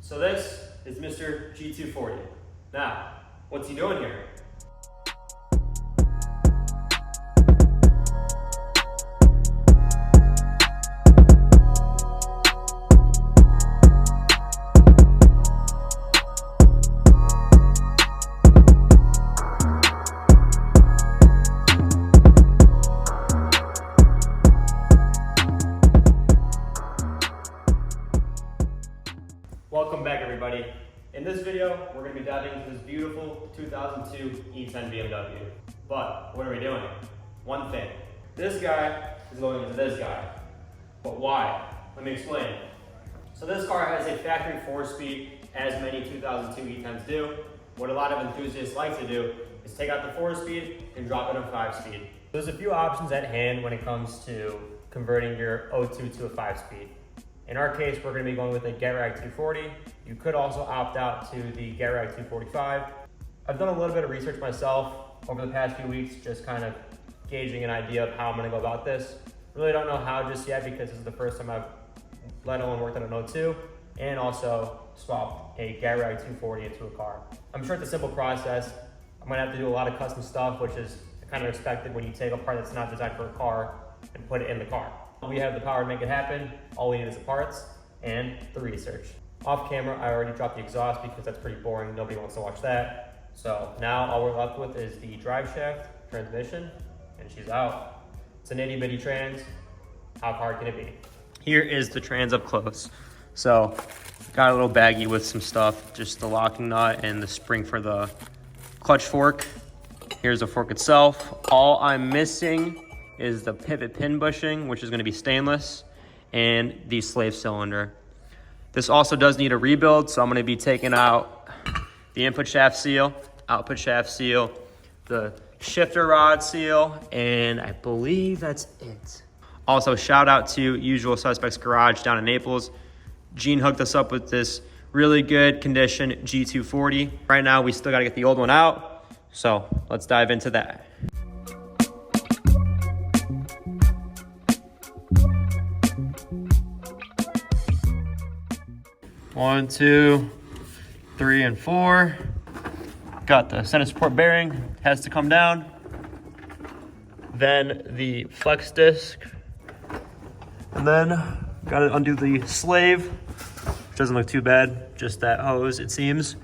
So this is Mr. G240. Now, what's he doing here? Welcome back, everybody. In this video, we're going to be diving into this beautiful 2002 E10 BMW. But what are we doing? One thing. This guy is going into this guy. But why? Let me explain. So this car has a factory 4-speed, as many 2002 E10s do. What a lot of enthusiasts like to do is take out the 4-speed and drop it in a 5-speed. There's a few options at hand when it comes to converting your 02 to a 5-speed. In our case, we're going to be going with a GetRag 240. You could also opt out to the GetRag 245. I've done a little bit of research myself over the past few weeks, just kind of gauging an idea of how I'm going to go about this. Really don't know how just yet because this is the first time I've let alone worked on an 02 and also swapped a GetRag 240 into a car. I'm sure it's a simple process. I'm going to have to do a lot of custom stuff, which is kind of expected when you take a part that's not designed for a car and put it in the car. We have the power to make it happen. All we need is the parts and the research. Off camera, I already dropped the exhaust because that's pretty boring. Nobody wants to watch that. So now all we're left with is the drive shaft, transmission, and she's out. It's an itty bitty trans. How hard can it be? Here is the trans up close. So got a little baggie with some stuff, just the locking nut and the spring for the clutch fork. Here's the fork itself. All I'm missing is the pivot pin bushing, which is going to be stainless, and the slave cylinder. This also does need a rebuild, so I'm going to be taking out the input shaft seal, output shaft seal, the shifter rod seal, and I believe that's it. Also, shout out to Usual Suspects Garage down in Naples. Gene hooked us up with this really good condition G240. Right now, we still got to get the old one out, so let's dive into that. 1, 2, 3, and 4. Got the center support bearing, has to come down. Then the flex disc. And then got to undo the slave, which doesn't look too bad, just that hose, it seems.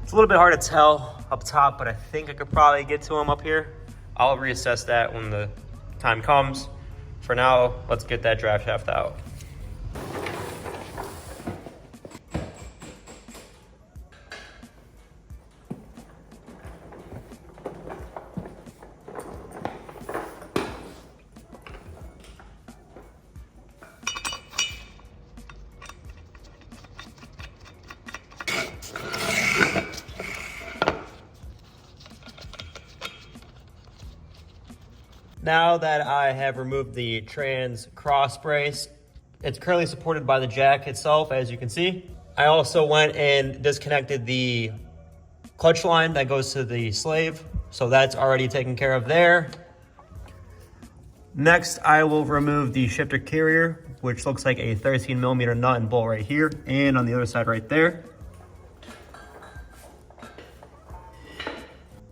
It's a little bit hard to tell up top, but I think I could probably get to them up here. I'll reassess that when the time comes. For now, let's get that drive shaft out. Now that I have removed the trans cross brace, it's currently supported by the jack itself, as you can see. I also went and disconnected the clutch line that goes to the slave, so that's already taken care of there. Next, I will remove the shifter carrier, which looks like a 13mm nut and bolt right here, and on the other side right there.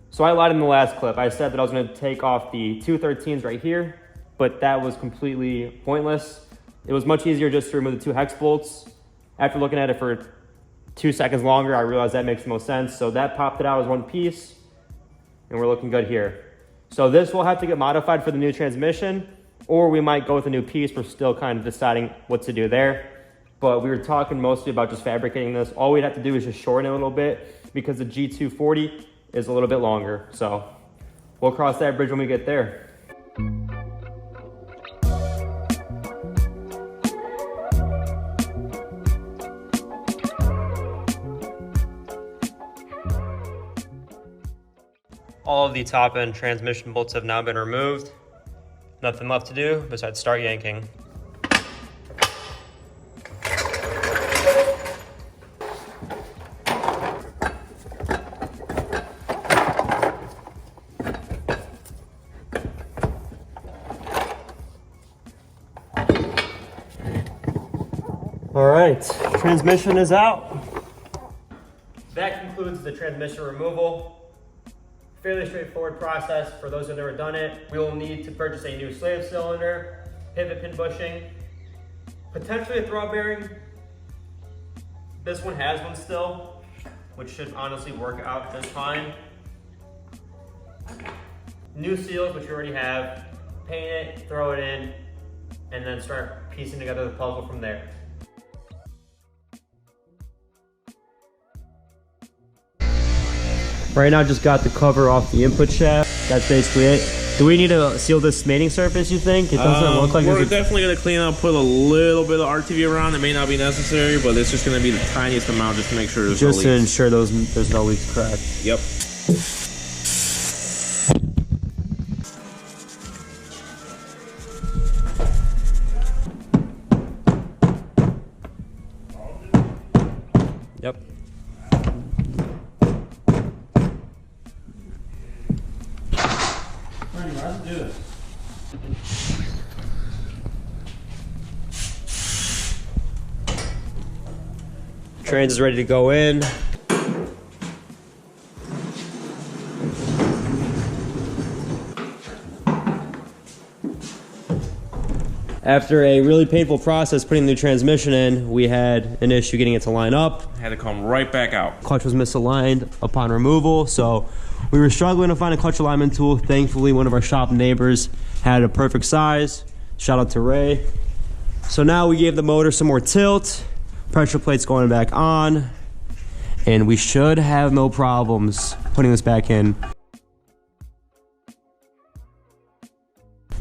So I lied in the last clip. I said that I was going to take off the 213s right here, but that was completely pointless. It was much easier just to remove the 2 hex bolts. After looking at it for 2 seconds longer, I realized that makes the most sense. So that popped it out as one piece, and we're looking good here. So this will have to get modified for the new transmission, or we might go with a new piece. We're still kind of deciding what to do there. But we were talking mostly about just fabricating this. All we'd have to do is just shorten it a little bit because the G240 is a little bit longer. So we'll cross that bridge when we get there. All of the top end transmission bolts have now been removed. Nothing left to do besides start yanking. All right, transmission is out. That concludes the transmission removal. Fairly straightforward process for those who have never done it. We will need to purchase a new slave cylinder, pivot pin bushing, potentially a throw bearing. This one has one still, which should honestly work out just fine. New seals, which you already have, paint it, throw it in, and then start piecing together the puzzle from there. Right now, just got the cover off the input shaft. That's basically it. Do we need to seal this mating surface, you think? It doesn't look like we're definitely going to clean up, put a little bit of RTV around. It may not be necessary, but it's just going to be the tiniest amount just to make sure there's no leaks. Just to ensure there's no leaks cracked. Yep. Yep. Let's do this. Trans is ready to go in. After a really painful process putting the transmission in, we had an issue getting it to line up. Had to come right back out. Clutch was misaligned upon removal, so we were struggling to find a clutch alignment tool. Thankfully, one of our shop neighbors had a perfect size. Shout out to Ray. So now we gave the motor some more tilt. Pressure plate's going back on, and we should have no problems putting this back in.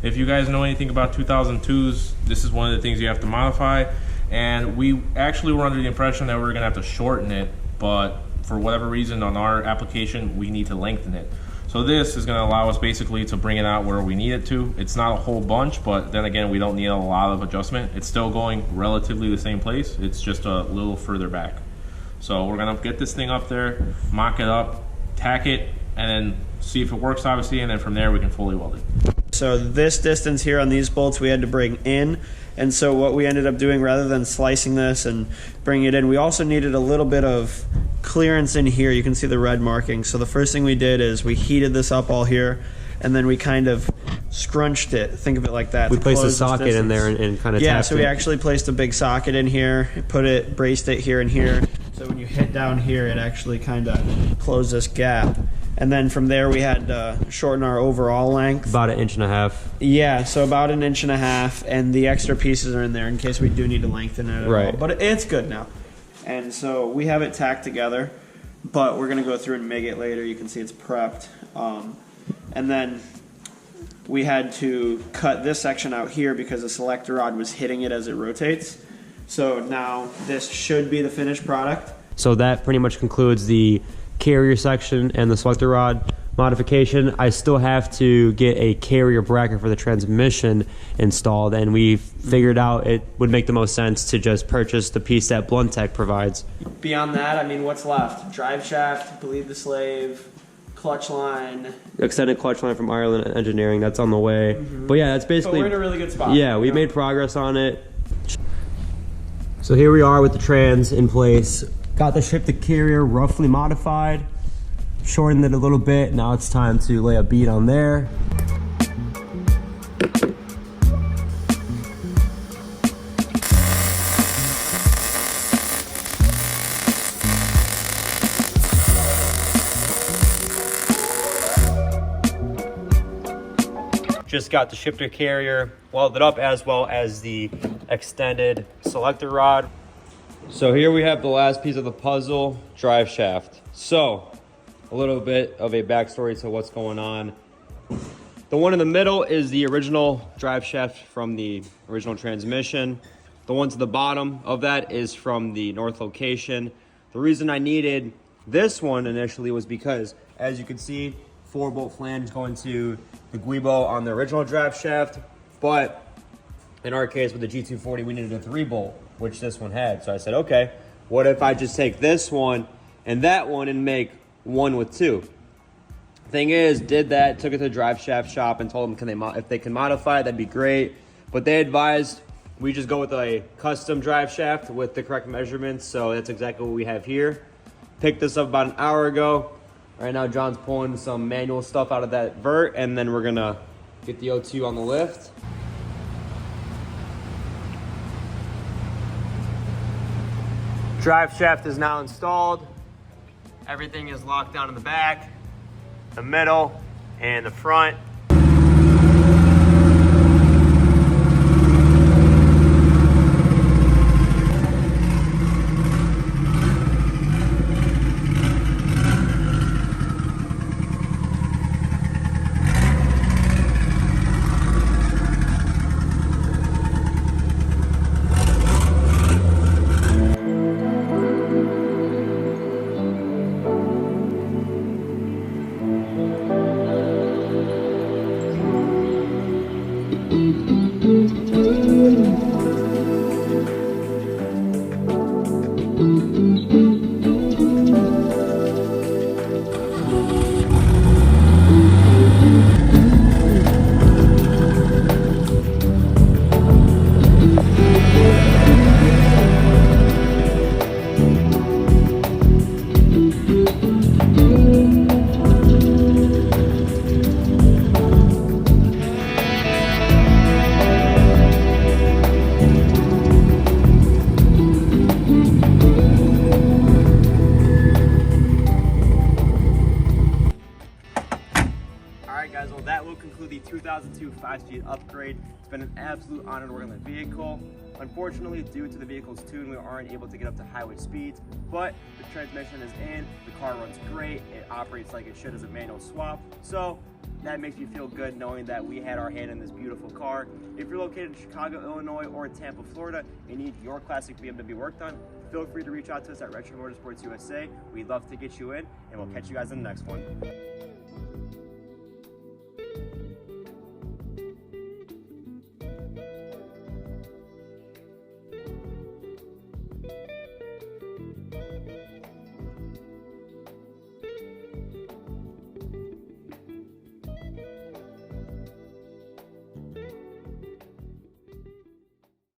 If you guys know anything about 2002s, this is one of the things you have to modify. And we actually were under the impression that we were gonna have to shorten it, but for whatever reason on our application, we need to lengthen it. So this is gonna allow us basically to bring it out where we need it to. It's not a whole bunch, but then again, we don't need a lot of adjustment. It's still going relatively the same place. It's just a little further back. So we're gonna get this thing up there, mock it up, tack it, and then see if it works, obviously, and then from there we can fully weld it. So this distance here on these bolts we had to bring in, and so what we ended up doing, rather than slicing this and bringing it in, we also needed a little bit of clearance in here. You can see the red marking. So the first thing we did is we heated this up all here, and then we kind of scrunched it. Think of it like that. We placed a socket in there and kind of yeah, tapped so we actually placed a big socket in here, braced it here and here. So when you hit down here, it actually kind of closed this gap. And then from there, we had to shorten our overall length. About 1.5 inches. Yeah, so about 1.5 inches, and the extra pieces are in there in case we do need to lengthen it at all. But it's good now. And so we have it tacked together, but we're going to go through and MIG it later. You can see it's prepped. And then we had to cut this section out here because the selector rod was hitting it as it rotates. So now this should be the finished product. So that pretty much concludes the carrier section and the selector rod modification. I still have to get a carrier bracket for the transmission installed, and we figured out it would make the most sense to just purchase the piece that Blunt Tech provides. Beyond that, I mean, what's left? Drive shaft, bleed the slave, clutch line. Extended clutch line from Ireland Engineering, that's on the way. But yeah, that's basically... So we're in a really good spot. Yeah, we made progress on it. So here we are with the trans in place. Got the ship to carrier roughly modified, shortened it a little bit. Now it's time to lay a bead on there. Just got the shifter carrier welded up, as well as the extended selector rod. So here we have the last piece of the puzzle, drive shaft. So a little bit of a backstory to what's going on. The one in the middle is the original drive shaft from the original transmission. The one to the bottom of that is from the north location. The reason I needed this one initially was because, as you can see, 4-bolt flange going to the guibo on the original drive shaft, but in our case with the G240 we needed a 3-bolt, which this one had. So I said, okay, what if I just take this one and that one and make one with 2? Thing is, did that, took it to the drive shaft shop and told them if they can modify it, that'd be great. But they advised We just go with a custom drive shaft with the correct measurements, so that's exactly what we have here. Picked this up about an hour ago. Right now John's pulling some manual stuff out of that vert, and then we're gonna get the O2 on the lift. Drive shaft is now installed. Everything is locked down in the back, the middle, and the front. Guys, well, that will conclude the 2002 5-speed upgrade. It's been an absolute honor to work on the vehicle. Unfortunately, due to the vehicle's tune, we aren't able to get up to highway speeds, but the transmission is in, the car runs great, it operates like it should as a manual swap, so that makes me feel good knowing that we had our hand in this beautiful car. If you're located in Chicago, Illinois, or Tampa, Florida, and need your classic BMW work done, feel free to reach out to us at Retro Motorsports USA. We'd love to get you in, and we'll catch you guys in the next one.